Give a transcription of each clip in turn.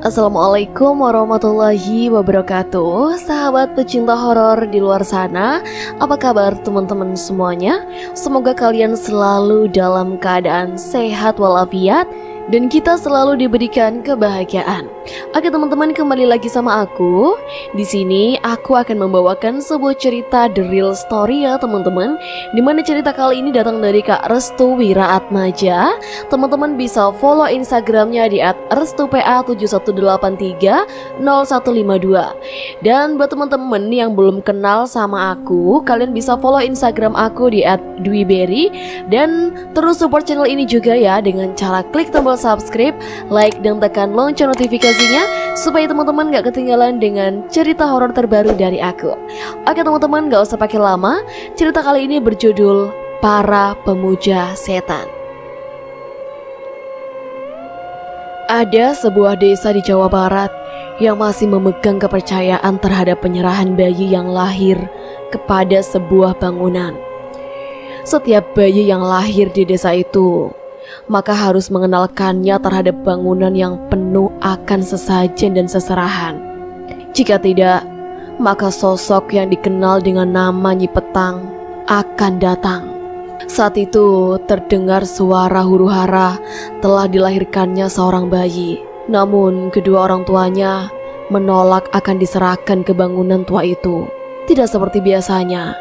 Assalamualaikum warahmatullahi wabarakatuh. Sahabat pecinta horor di luar sana, apa kabar teman-teman semuanya? Semoga kalian selalu dalam keadaan sehat walafiat dan kita selalu diberikan kebahagiaan. Oke teman-teman, kembali lagi sama aku. Di sini aku akan membawakan sebuah cerita The Real Story ya teman-teman. Dimana cerita kali ini datang dari Kak Restu Wiraatmaja. Teman-teman bisa follow Instagramnya di @restupa71830152. Dan buat teman-teman yang belum kenal sama aku, kalian bisa follow Instagram aku di @dwiberry. Dan terus support channel ini juga ya dengan cara klik tombol subscribe, like, dan tekan lonceng notifikasinya supaya teman-teman gak ketinggalan dengan cerita horor terbaru dari aku. Oke teman-teman, gak usah pakai lama. Cerita kali ini berjudul Para Pemuja Setan. Ada sebuah desa di Jawa Barat yang masih memegang kepercayaan terhadap penyerahan bayi yang lahir kepada sebuah bangunan. Setiap bayi yang lahir di desa itu maka harus mengenalkannya terhadap bangunan yang penuh akan sesajen dan seserahan. Jika tidak, maka sosok yang dikenal dengan nama Nyi Petang akan datang. Saat itu terdengar suara huru-hara telah dilahirkannya seorang bayi. Namun kedua orang tuanya menolak akan diserahkan ke bangunan tua itu. Tidak seperti biasanya,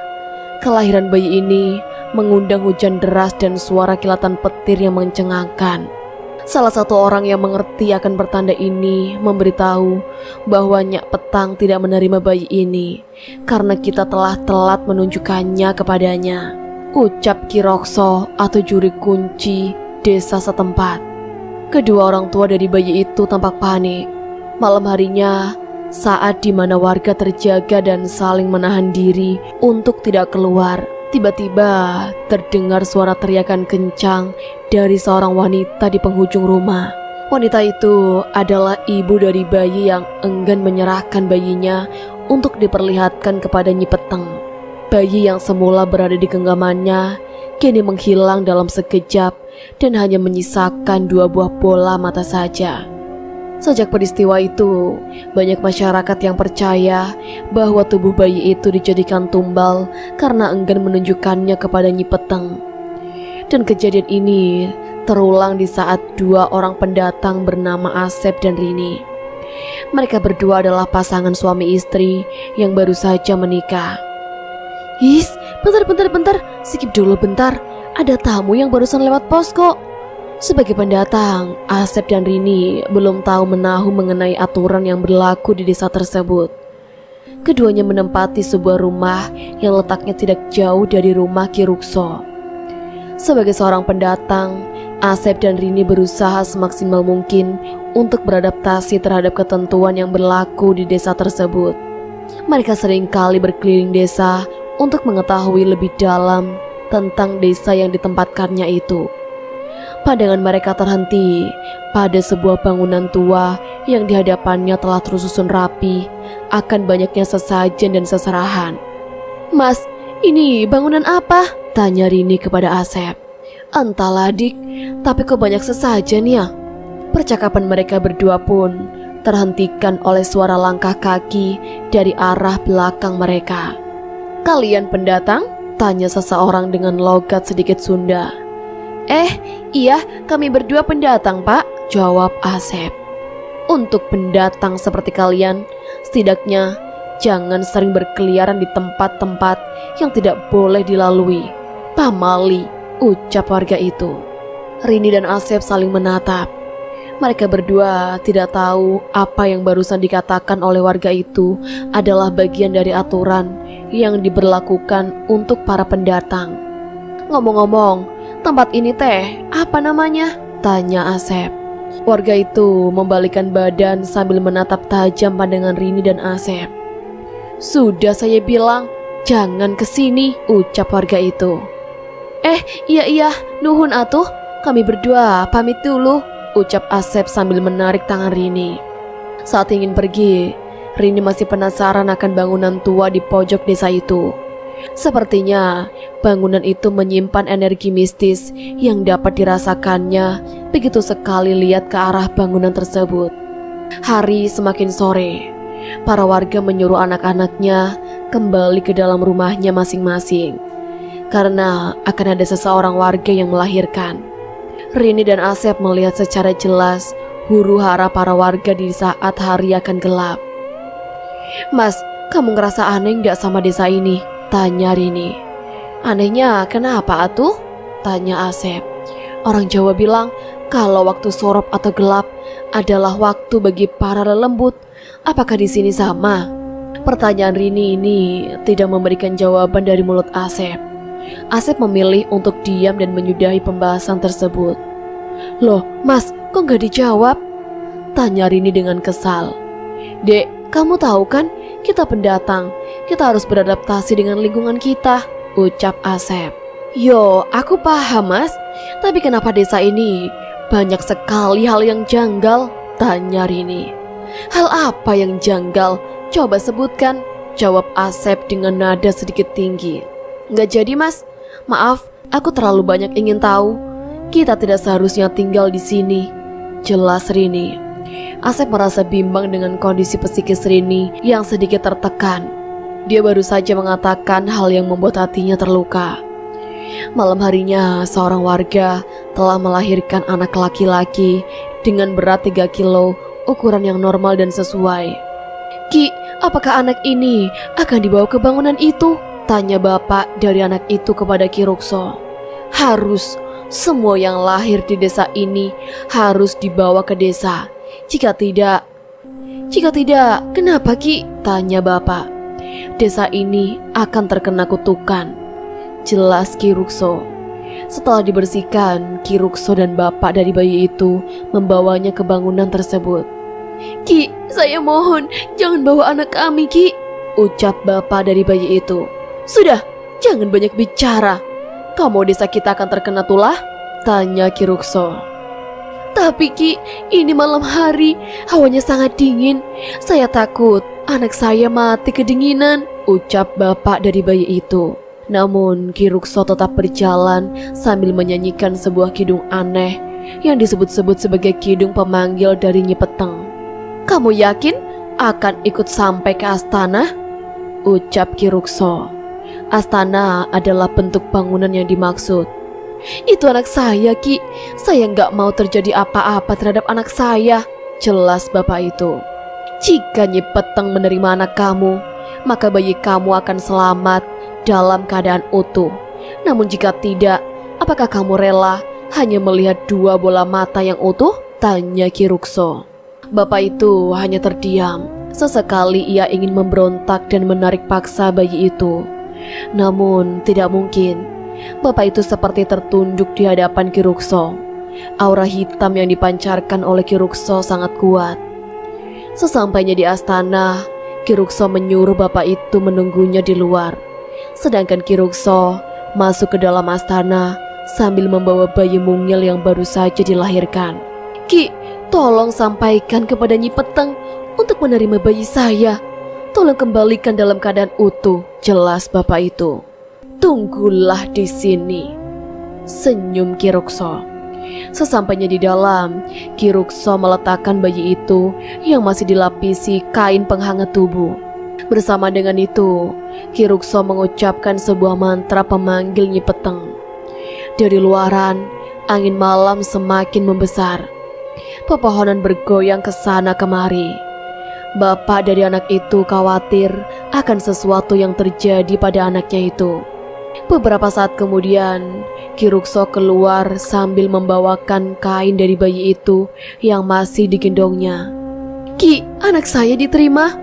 kelahiran bayi ini mengundang hujan deras dan suara kilatan petir yang mencengangkan. Salah satu orang yang mengerti akan pertanda ini memberitahu bahwa Nyi Petang tidak menerima bayi ini karena kita telah telat menunjukkannya kepadanya, ucap Ki Rokso atau juri kunci desa setempat. Kedua orang tua dari bayi itu tampak panik. Malam harinya, saat di mana warga terjaga dan saling menahan diri untuk tidak keluar, tiba-tiba terdengar suara teriakan kencang dari seorang wanita di penghujung rumah. Wanita itu adalah ibu dari bayi yang enggan menyerahkan bayinya untuk diperlihatkan kepada Nyi Petang. Bayi yang semula berada di genggamannya kini menghilang dalam sekejap dan hanya menyisakan 2 buah bola mata saja. Sejak peristiwa itu, banyak masyarakat yang percaya bahwa tubuh bayi itu dijadikan tumbal karena enggan menunjukkannya kepada Nyi Petang. Dan kejadian ini terulang di saat 2 orang pendatang bernama Asep dan Rini. Mereka berdua adalah pasangan suami istri yang baru saja menikah. His, bentar, skip dulu bentar. Ada tamu yang barusan lewat pos kok. Sebagai pendatang, Asep dan Rini belum tahu menahu mengenai aturan yang berlaku di desa tersebut. Keduanya menempati sebuah rumah yang letaknya tidak jauh dari rumah Ki Rukso. Sebagai seorang pendatang, Asep dan Rini berusaha semaksimal mungkin untuk beradaptasi terhadap ketentuan yang berlaku di desa tersebut. Mereka seringkali berkeliling desa untuk mengetahui lebih dalam tentang desa yang ditempatkannya itu. Pandangan mereka terhenti pada sebuah bangunan tua yang di hadapannya telah tersusun rapi akan banyaknya sesajen dan seserahan. Mas, ini bangunan apa? Tanya Rini kepada Asep. Entahlah dik, tapi kok banyak sesajen ya? Percakapan mereka berdua pun terhentikan oleh suara langkah kaki dari arah belakang mereka. Kalian pendatang? Tanya seseorang dengan logat sedikit Sunda. Iya, kami berdua pendatang, Pak, jawab Asep. Untuk pendatang seperti kalian, setidaknya jangan sering berkeliaran di tempat-tempat yang tidak boleh dilalui. Pamali, ucap warga itu. Rini dan Asep saling menatap. Mereka berdua tidak tahu apa yang barusan dikatakan oleh warga itu adalah bagian dari aturan yang diberlakukan untuk para pendatang. Ngomong-ngomong, tempat ini teh, apa namanya? Tanya Asep. Warga itu membalikkan badan sambil menatap tajam pandangan Rini dan Asep. Sudah saya bilang, jangan kesini, ucap warga itu. Iya, nuhun atuh, kami berdua pamit dulu, ucap Asep sambil menarik tangan Rini. Saat ingin pergi, Rini masih penasaran akan bangunan tua di pojok desa itu. Sepertinya bangunan itu menyimpan energi mistis yang dapat dirasakannya begitu sekali lihat ke arah bangunan tersebut. Hari semakin sore. Para warga menyuruh anak-anaknya kembali ke dalam rumahnya masing-masing karena akan ada seseorang warga yang melahirkan. Rini dan Asep melihat secara jelas huru-hara para warga di saat hari akan gelap. "Mas, kamu ngerasa aneh nggak sama desa ini?" tanya Rini. "Anehnya kenapa atuh?" tanya Asep. "Orang Jawa bilang kalau waktu sorop atau gelap adalah waktu bagi para lelembut. Apakah di sini sama?" Pertanyaan Rini ini tidak memberikan jawaban dari mulut Asep. Asep memilih untuk diam dan menyudahi pembahasan tersebut. "Loh, Mas, kok nggak dijawab?" tanya Rini dengan kesal. "Dek, kamu tahu kan kita pendatang, kita harus beradaptasi dengan lingkungan kita," ucap Asep. "Yo, aku paham, Mas. Tapi kenapa desa ini banyak sekali hal yang janggal?" tanya Rini. "Hal apa yang janggal? Coba sebutkan," jawab Asep dengan nada sedikit tinggi. "Nggak jadi, Mas. Maaf, aku terlalu banyak ingin tahu. Kita tidak seharusnya tinggal di sini," jelas Rini. Asep merasa bimbang dengan kondisi psikis Rini yang sedikit tertekan. Dia baru saja mengatakan hal yang membuat hatinya terluka. Malam harinya, seorang warga telah melahirkan anak laki-laki dengan berat 3 kilo, ukuran yang normal dan sesuai. "Ki, apakah anak ini akan dibawa ke bangunan itu?" tanya bapak dari anak itu kepada Ki Rukso. "Harus, semua yang lahir di desa ini harus dibawa ke desa. Jika tidak, kenapa Ki?" tanya bapak. "Desa ini akan terkena kutukan," jelas Ki Rukso. Setelah dibersihkan, Ki Rukso dan bapak dari bayi itu membawanya ke bangunan tersebut. "Ki, saya mohon jangan bawa anak kami, Ki," ucap bapak dari bayi itu. "Sudah, jangan banyak bicara. Kamu desa kita akan terkena tulah?" tanya Ki Rukso. "Tapi Ki, ini malam hari, hawanya sangat dingin. Saya takut anak saya mati kedinginan," ucap bapak dari bayi itu. Namun Ki Rukso tetap berjalan sambil menyanyikan sebuah kidung aneh yang disebut-sebut sebagai kidung pemanggil dari Nyi Peteng. "Kamu yakin akan ikut sampai ke astana?" ucap Ki Rukso. Astana adalah bentuk bangunan yang dimaksud. "Itu anak saya, Ki. Saya nggak mau terjadi apa-apa terhadap anak saya," jelas bapak itu. "Jika Nyi Peteng menerima anak kamu, maka bayi kamu akan selamat dalam keadaan utuh. Namun jika tidak, apakah kamu rela hanya melihat 2 bola mata yang utuh?" tanya Ki Rukso. Bapak itu hanya terdiam. Sesekali ia ingin memberontak dan menarik paksa bayi itu. Namun tidak mungkin. Bapak itu seperti tertunduk di hadapan Ki Rukso. Aura hitam yang dipancarkan oleh Ki Rukso sangat kuat. Sesampainya di astana, Ki Rukso menyuruh bapak itu menunggunya di luar. Sedangkan Ki Rukso masuk ke dalam astana sambil membawa bayi mungil yang baru saja dilahirkan. "Ki, tolong sampaikan kepada Nyi Peteng untuk menerima bayi saya. Tolong kembalikan dalam keadaan utuh," jelas bapak itu. "Tunggulah di sini," senyum Ki Rukso. Sesampainya di dalam, Ki Rukso meletakkan bayi itu yang masih dilapisi kain penghangat tubuh. Bersama dengan itu, Ki Rukso mengucapkan sebuah mantra pemanggil Nyi Peteng. Dari luaran, angin malam semakin membesar. Pepohonan bergoyang ke sana kemari. Bapak dari anak itu khawatir akan sesuatu yang terjadi pada anaknya itu. Beberapa saat kemudian, Ki Rukso keluar sambil membawakan kain dari bayi itu yang masih digendongnya. "Ki, anak saya diterima?"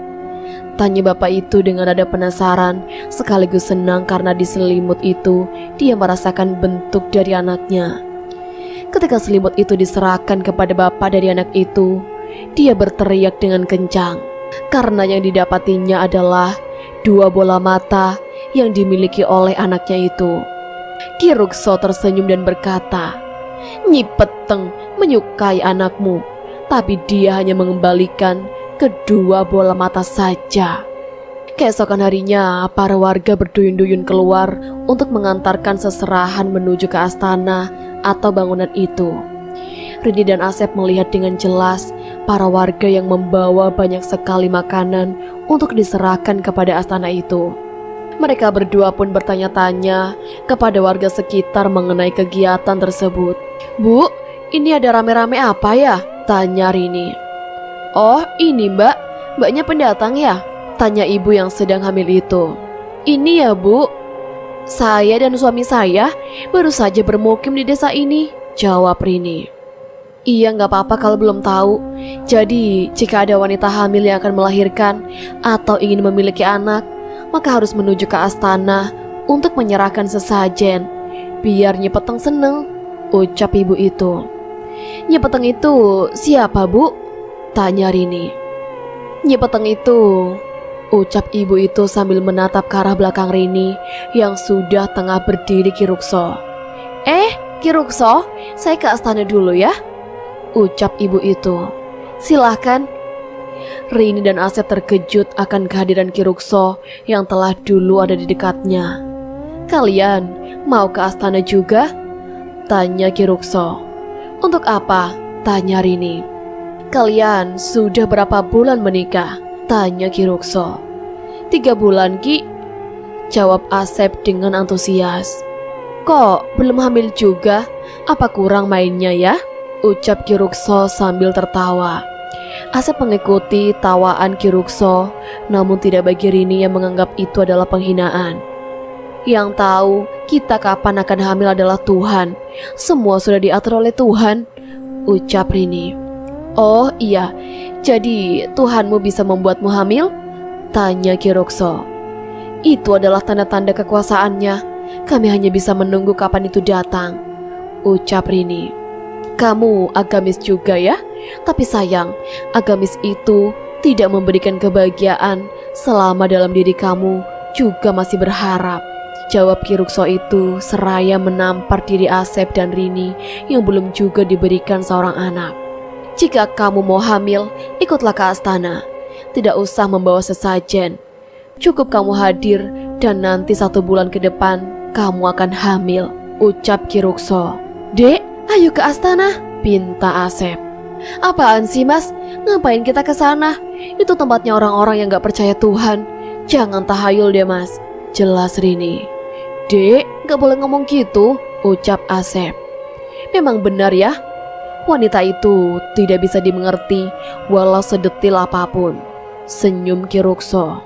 tanya bapak itu dengan nada penasaran sekaligus senang karena di selimut itu dia merasakan bentuk dari anaknya. Ketika selimut itu diserahkan kepada bapak dari anak itu, dia berteriak dengan kencang karena yang didapatinya adalah 2 bola mata yang dimiliki oleh anaknya itu. Ki Rukso tersenyum dan berkata, "Nyi Peteng menyukai anakmu, tapi dia hanya mengembalikan kedua bola mata saja." Keesokan harinya, para warga berduyun-duyun keluar untuk mengantarkan seserahan menuju ke astana atau bangunan itu. Rini dan Asep melihat dengan jelas para warga yang membawa banyak sekali makanan untuk diserahkan kepada astana itu. Mereka berdua pun bertanya-tanya kepada warga sekitar mengenai kegiatan tersebut. "Bu, ini ada rame-rame apa ya?" tanya Rini. "Oh, ini mbaknya pendatang ya?" tanya ibu yang sedang hamil itu. "Ini ya bu, saya dan suami saya baru saja bermukim di desa ini," jawab Rini. "Iya, nggak apa-apa kalau belum tahu. Jadi jika ada wanita hamil yang akan melahirkan atau ingin memiliki anak, maka harus menuju ke astana untuk menyerahkan sesajen, biar Nyi Peteng seneng," ucap ibu itu. "Nyi Peteng itu siapa bu?" tanya Rini. "Nyi Peteng itu," ucap ibu itu sambil menatap ke arah belakang Rini yang sudah tengah berdiri Ki Rukso. Ki Rukso, saya ke astana dulu ya," ucap ibu itu. "Silahkan." Rini dan Asep terkejut akan kehadiran Ki Rukso yang telah dulu ada di dekatnya. "Kalian mau ke astana juga?" tanya Ki Rukso. "Untuk apa?" tanya Rini. "Kalian sudah berapa bulan menikah?" tanya Ki Rukso. 3 bulan Ki," jawab Asep dengan antusias. "Kok belum hamil juga? Apa kurang mainnya ya?" ucap Ki Rukso sambil tertawa. Asep mengikuti tawaan Ki Rukso, namun tidak bagi Rini yang menganggap itu adalah penghinaan. "Yang tahu kita kapan akan hamil adalah Tuhan. Semua sudah diatur oleh Tuhan," ucap Rini. "Oh iya, jadi Tuhanmu bisa membuatmu hamil?" tanya Ki Rukso. "Itu adalah tanda-tanda kekuasaannya. Kami hanya bisa menunggu kapan itu datang," ucap Rini. "Kamu agamis juga ya? Tapi sayang, agamis itu tidak memberikan kebahagiaan selama dalam diri kamu juga masih berharap," jawab Ki Rukso itu seraya menampar diri Asep dan Rini yang belum juga diberikan seorang anak. "Jika kamu mau hamil, ikutlah ke astana. Tidak usah membawa sesajen. Cukup kamu hadir dan nanti 1 bulan ke depan kamu akan hamil," ucap Ki Rukso. "Dek, ayo ke astana," pinta Asep. "Apaan sih mas? Ngapain kita ke sana? Itu tempatnya orang-orang yang gak percaya Tuhan. Jangan tahayul deh mas," jelas Rini. "Dek, gak boleh ngomong gitu," ucap Asep. "Memang benar ya, wanita itu tidak bisa dimengerti walau sedetil apapun," senyum Ki Rukso.